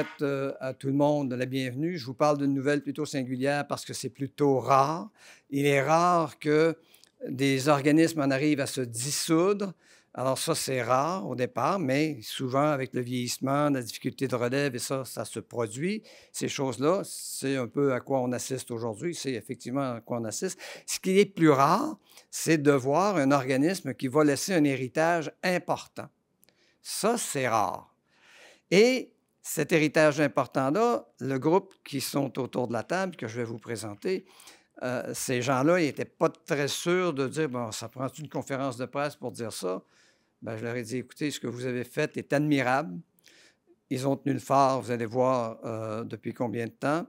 souhaite à tout le monde la bienvenue. Je vous parle d'une nouvelle plutôt singulière parce que c'est plutôt rare. Il est rare que des organismes en arrivent à se dissoudre. Alors ça, c'est rare au départ, mais souvent avec le vieillissement, la difficulté de relève et ça se produit. Ces choses-là, c'est un peu à quoi on assiste aujourd'hui. C'est effectivement à quoi on assiste. Ce qui est plus rare, c'est de voir un organisme qui va laisser un héritage important. Ça, c'est rare. Et cet héritage important-là, le groupe qui sont autour de la table, que je vais vous présenter, ces gens-là, ils n'étaient pas très sûrs de dire, bon, ça prend une conférence de presse pour dire ça. Bien, je leur ai dit, écoutez, ce que vous avez fait est admirable. Ils ont tenu le phare, vous allez voir depuis combien de temps.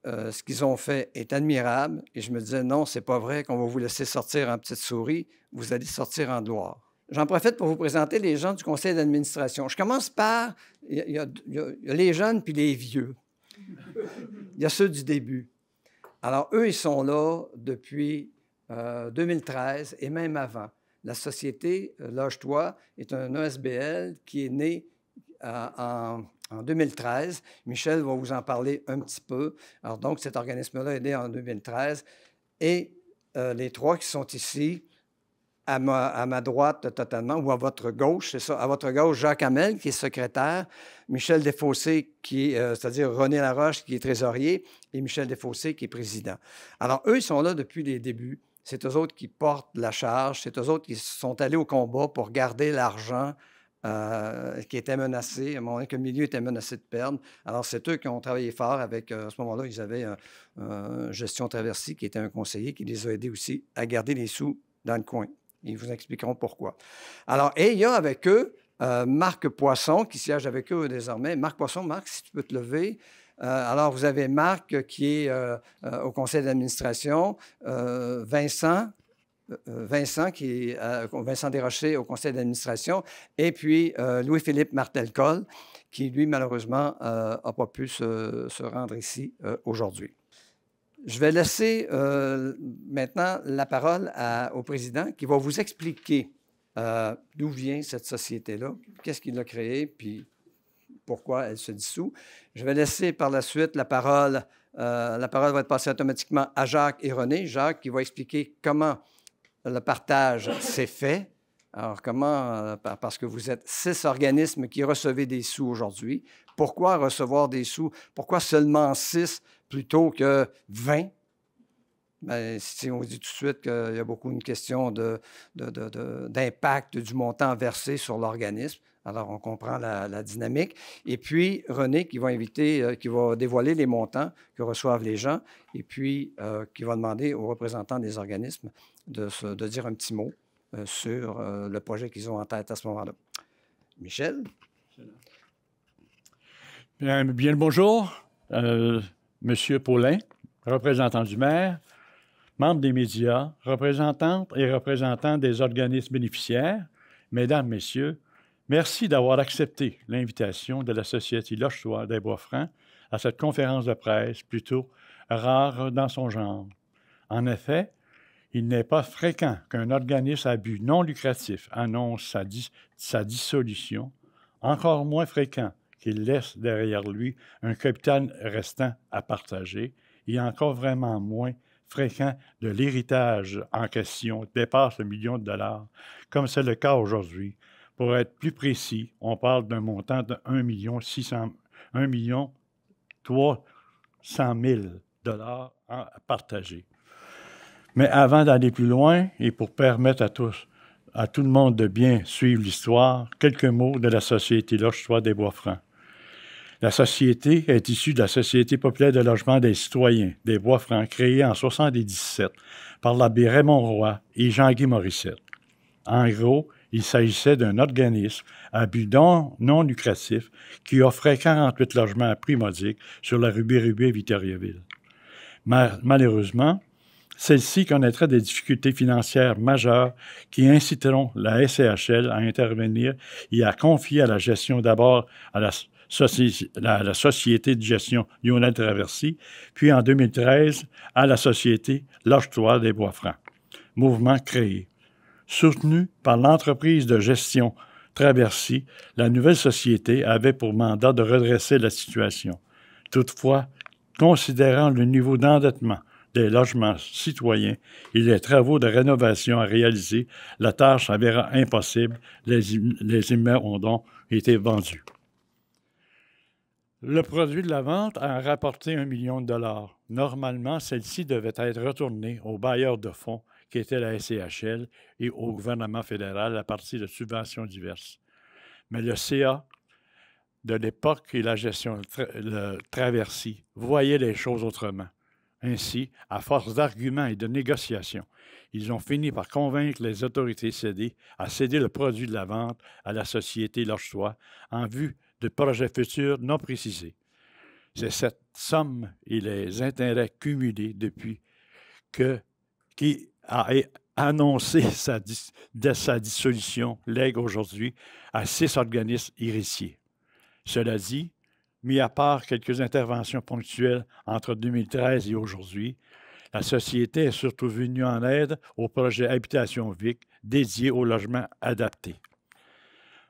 Ce qu'ils ont fait est admirable. Et je me disais, non, c'est pas vrai qu'on va vous laisser sortir en petite souris. Vous allez sortir en gloire. J'en profite pour vous présenter les gens du conseil d'administration. Je commence par, il y a les jeunes puis les vieux. Il y a ceux du début. Alors, eux, ils sont là depuis 2013 et même avant. La société Loge-toi est un ESBL qui est né en 2013. Michel va vous en parler un petit peu. Alors, donc, cet organisme-là est né en 2013. Et les trois qui sont ici, à ma droite totalement, ou à votre gauche, c'est ça, à votre gauche, Jacques Hamel, qui est secrétaire, Michel Desfossés, c'est-à-dire René Laroche, qui est trésorier, et Michel Desfossés, qui est président. Alors, eux, ils sont là depuis les débuts. C'est eux autres qui portent la charge, c'est eux autres qui sont allés au combat pour garder l'argent qui était menacé, à un moment donné que le milieu était menacé de perdre. Alors, c'est eux qui ont travaillé fort avec, à ce moment-là, ils avaient Gestion Traversy, qui était un conseiller, qui les a aidés aussi à garder les sous dans le coin. Ils vous expliqueront pourquoi. Alors, et il y a avec eux Marc Poisson, qui siège avec eux désormais. Marc Poisson, Marc, si tu peux te lever. Alors, vous avez Marc qui est au conseil d'administration, Vincent qui est Vincent Desrochers au conseil d'administration, et puis Louis-Philippe Martel-Col, qui, lui, malheureusement, n'a pas pu se rendre ici aujourd'hui. Je vais laisser maintenant la parole au président qui va vous expliquer d'où vient cette société-là, qu'est-ce qu'il a créé, puis pourquoi elle se dissout. Je vais laisser par la suite la parole va être passée automatiquement à Jacques et René. Jacques qui va expliquer comment le partage s'est fait. Alors, comment? Parce que vous êtes 6 organismes qui recevez des sous aujourd'hui. Pourquoi recevoir des sous? Pourquoi seulement 6 plutôt que 20? Bien, si on dit tout de suite qu'il y a beaucoup une question d'impact du montant versé sur l'organisme. Alors, on comprend la dynamique. Et puis, René qui va dévoiler les montants que reçoivent les gens et puis qui va demander aux représentants des organismes de dire un petit mot sur le projet qu'ils ont en tête à ce moment-là. Michel? Bien le bonjour, Monsieur Paulin, représentant du maire, membres des médias, représentantes et représentants des organismes bénéficiaires, mesdames, messieurs, merci d'avoir accepté l'invitation de la Société Loge-toi des Bois-Francs à cette conférence de presse plutôt rare dans son genre. En effet, il n'est pas fréquent qu'un organisme à but non lucratif annonce sa dissolution, encore moins fréquent qu'il laisse derrière lui un capital restant à partager, et encore vraiment moins fréquent de l'héritage en question dépasse le million de dollars, comme c'est le cas aujourd'hui. Pour être plus précis, on parle d'un montant de 1,3 million à partager. Mais avant d'aller plus loin, et pour permettre à tout le monde de bien suivre l'histoire, quelques mots de la Société Loge-toi des Bois-Francs. La société est issue de la Société populaire de logement des citoyens des Bois-Francs, créée en 1977 par l'abbé Raymond Roy et Jean-Guy Morissette. En gros, il s'agissait d'un organisme à but non lucratif qui offrait 48 logements à prix modique sur la rue Bérubé-Victoriaville. Malheureusement, celle-ci connaîtrait des difficultés financières majeures qui inciteront la SCHL à intervenir et à confier à la gestion d'abord à la Société de gestion Lionel Traversy, puis en 2013 à la Société Loge-toi des Bois-Francs. Mouvement créé. Soutenu par l'entreprise de gestion Traversy, la nouvelle société avait pour mandat de redresser la situation. Toutefois, considérant le niveau d'endettement des logements citoyens et les travaux de rénovation à réaliser, la tâche s'avéra impossible. Les immeubles ont donc été vendus. Le produit de la vente a rapporté 1 million de dollars. Normalement, celle-ci devait être retournée aux bailleurs de fonds qui était la SCHL et au gouvernement fédéral à partir de subventions diverses. Mais le CA de l'époque et la gestion le Traversy voyaient les choses autrement. Ainsi, à force d'arguments et de négociations, ils ont fini par convaincre les autorités cédées à céder le produit de la vente à la société Loge-Toi en vue de projets futurs non précisés. C'est cette somme et les intérêts cumulés depuis qui a annoncé sa dissolution lègue aujourd'hui à 6 organismes héritiers. Cela dit, mis à part quelques interventions ponctuelles entre 2013 et aujourd'hui, la société est surtout venue en aide au projet Habitation Vic dédié au logement adapté.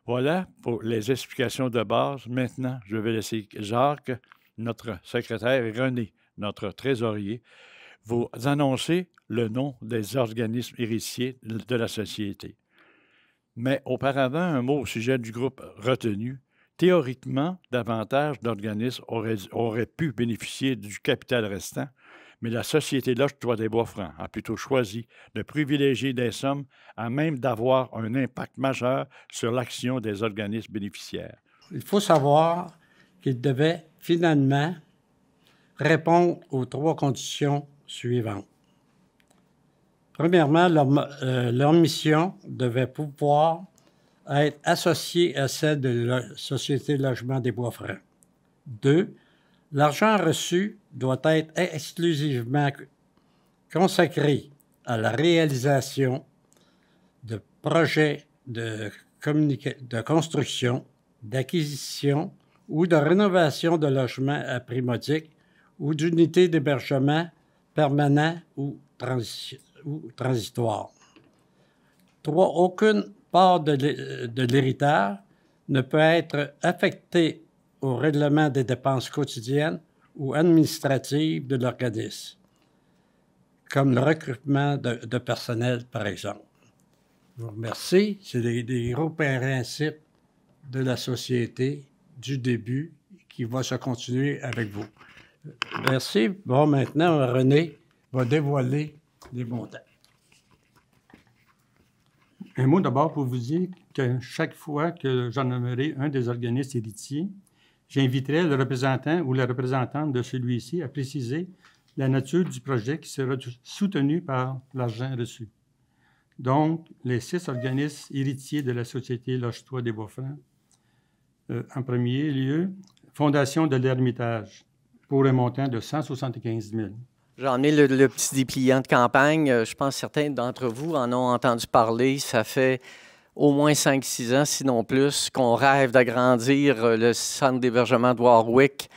Voilà pour les explications de base. Maintenant, je vais laisser Jacques, notre secrétaire, et René, notre trésorier, vous annoncer le nom des organismes héritiers de la société. Mais auparavant, un mot au sujet du groupe retenu. Théoriquement, davantage d'organismes auraient pu bénéficier du capital restant, mais la société Loge-Toi des Bois-Francs a plutôt choisi de privilégier des sommes à même d'avoir un impact majeur sur l'action des organismes bénéficiaires. Il faut savoir qu'ils devaient finalement répondre aux 3 conditions suivantes. Premièrement, leur mission devait pouvoir être associée à celle de la Société Logement des Bois-Francs. 2. L'argent reçu doit être exclusivement consacré à la réalisation de projets de construction, d'acquisition ou de rénovation de logements à prix modique ou d'unités d'hébergement permanent ou transitoire. 3. Aucune part de l'héritage ne peut être affectée au règlement des dépenses quotidiennes ou administratives de l'organisme, comme le recrutement de personnel, par exemple. Je vous remercie. C'est des gros principes de la société du début qui va se continuer avec vous. Merci. Bon, maintenant, René va dévoiler les montants. Un mot d'abord pour vous dire que chaque fois que j'en nommerai un des organismes héritiers, j'inviterai le représentant ou la représentante de celui-ci à préciser la nature du projet qui sera soutenu par l'argent reçu. Donc, les 6 organismes héritiers de la Société Loge-Toi des Bois-Francs. En premier lieu, Fondation de l'Ermitage, pour un montant de 175 000. J'en ai le petit dépliant de campagne. Je pense que certains d'entre vous en ont entendu parler. Ça fait au moins 5-6 ans, sinon plus, qu'on rêve d'agrandir le centre d'hébergement de Warwick,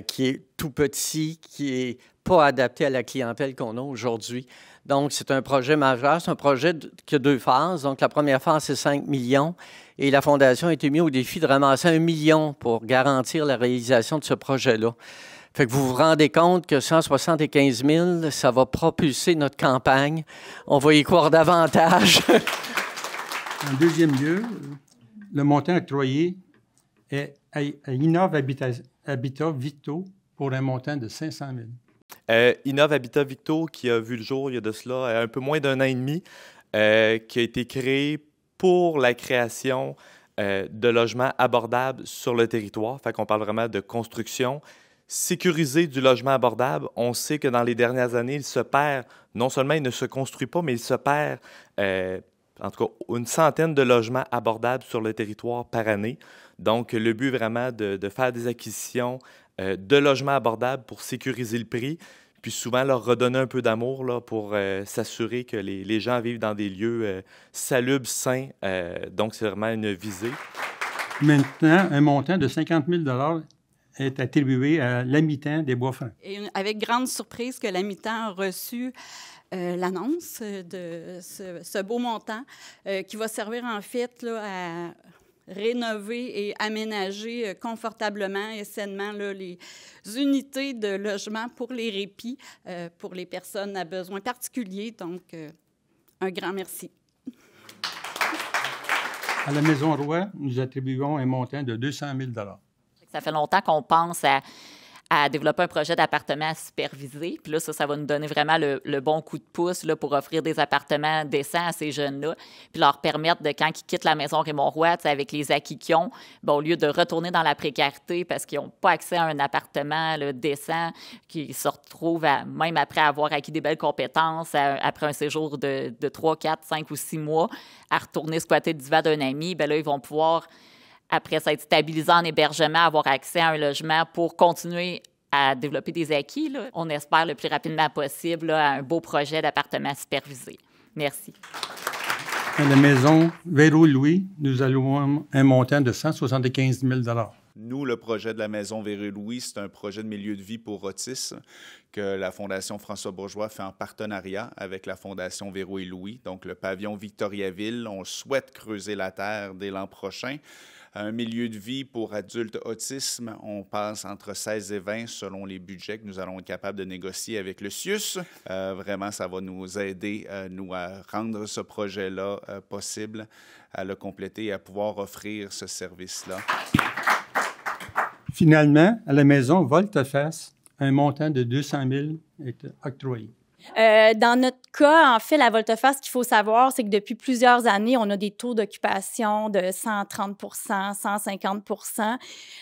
qui est tout petit, qui n'est pas adapté à la clientèle qu'on a aujourd'hui. Donc, c'est un projet majeur. C'est un projet qui a 2 phases. Donc, la première phase, c'est 5 millions. Et la Fondation a été mise au défi de ramasser 1 million pour garantir la réalisation de ce projet-là. Fait que vous vous rendez compte que 175 000, ça va propulser notre campagne. On va y croire davantage. En deuxième lieu, le montant octroyé est à Innov Habitat Victo pour un montant de 500 000. Innov Habitat Victo, qui a vu le jour il y a de cela un peu moins d'1 an et demi, qui a été créé pour la création de logements abordables sur le territoire. Fait qu'on parle vraiment de construction. Sécuriser du logement abordable, on sait que dans les dernières années, il se perd, non seulement il ne se construit pas, mais il se perd, en tout cas, une centaine de logements abordables sur le territoire par année. Donc, le but vraiment de faire des acquisitions de logements abordables pour sécuriser le prix, puis souvent leur redonner un peu d'amour là, pour s'assurer que les gens vivent dans des lieux salubres, sains. Donc, c'est vraiment une visée. Maintenant, un montant de 50 000 $ est attribué à l'Amitant des Bois-Francs. Et avec grande surprise que l'Amitant a reçu l'annonce de ce beau montant qui va servir en fait là, à rénover et aménager confortablement et sainement là, les unités de logement pour les répits, pour les personnes à besoins particuliers. Donc, un grand merci. À la Maison Roy, nous attribuons un montant de 200 000 $. Ça fait longtemps qu'on pense à développer un projet d'appartement supervisé. Puis là, ça va nous donner vraiment le bon coup de pouce là, pour offrir des appartements décents à ces jeunes-là, puis leur permettre, de quand ils quittent la maison Raymond-Roy, avec les acquis qu'ils ont, au lieu de retourner dans la précarité parce qu'ils n'ont pas accès à un appartement là, décent, qu'ils se retrouvent, même après avoir acquis des belles compétences, après un séjour de 3, 4, 5 ou 6 mois, à retourner squatter le divan d'un ami, bien là, ils vont pouvoir, après s'être stabilisés en hébergement, avoir accès à un logement pour continuer à développer des acquis. Là. On espère le plus rapidement possible là, à un beau projet d'appartement supervisé. Merci. À la Maison Véro-Louis, nous allouons un montant de 175 000 $. Nous, le projet de la Maison Véro-Louis, c'est un projet de milieu de vie pour autisme que la Fondation François Bourgeois fait en partenariat avec la Fondation Véro et Louis. Donc, le pavillon Victoriaville, on souhaite creuser la terre dès l'an prochain. Un milieu de vie pour adultes autisme, on passe entre 16 et 20 selon les budgets que nous allons être capables de négocier avec le CIUS. Vraiment, ça va nous aider, nous, à rendre ce projet-là possible, à le compléter et à pouvoir offrir ce service-là. Finalement, à la Maison Volte-Face, un montant de 200 000 est octroyé. Dans notre cas, en fait, la volte-face, ce qu'il faut savoir, c'est que depuis plusieurs années, on a des taux d'occupation de 130 150 %.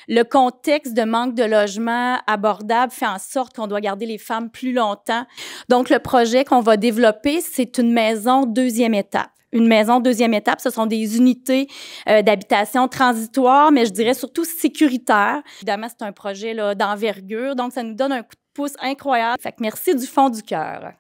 Le contexte de manque de logement abordable fait en sorte qu'on doit garder les femmes plus longtemps. Donc, le projet qu'on va développer, c'est une maison deuxième étape. Une maison deuxième étape, ce sont des unités d'habitation transitoires, mais je dirais surtout sécuritaires. Évidemment, c'est un projet là, d'envergure, donc ça nous donne un coup de pouce incroyable. Fait que merci du fond du cœur.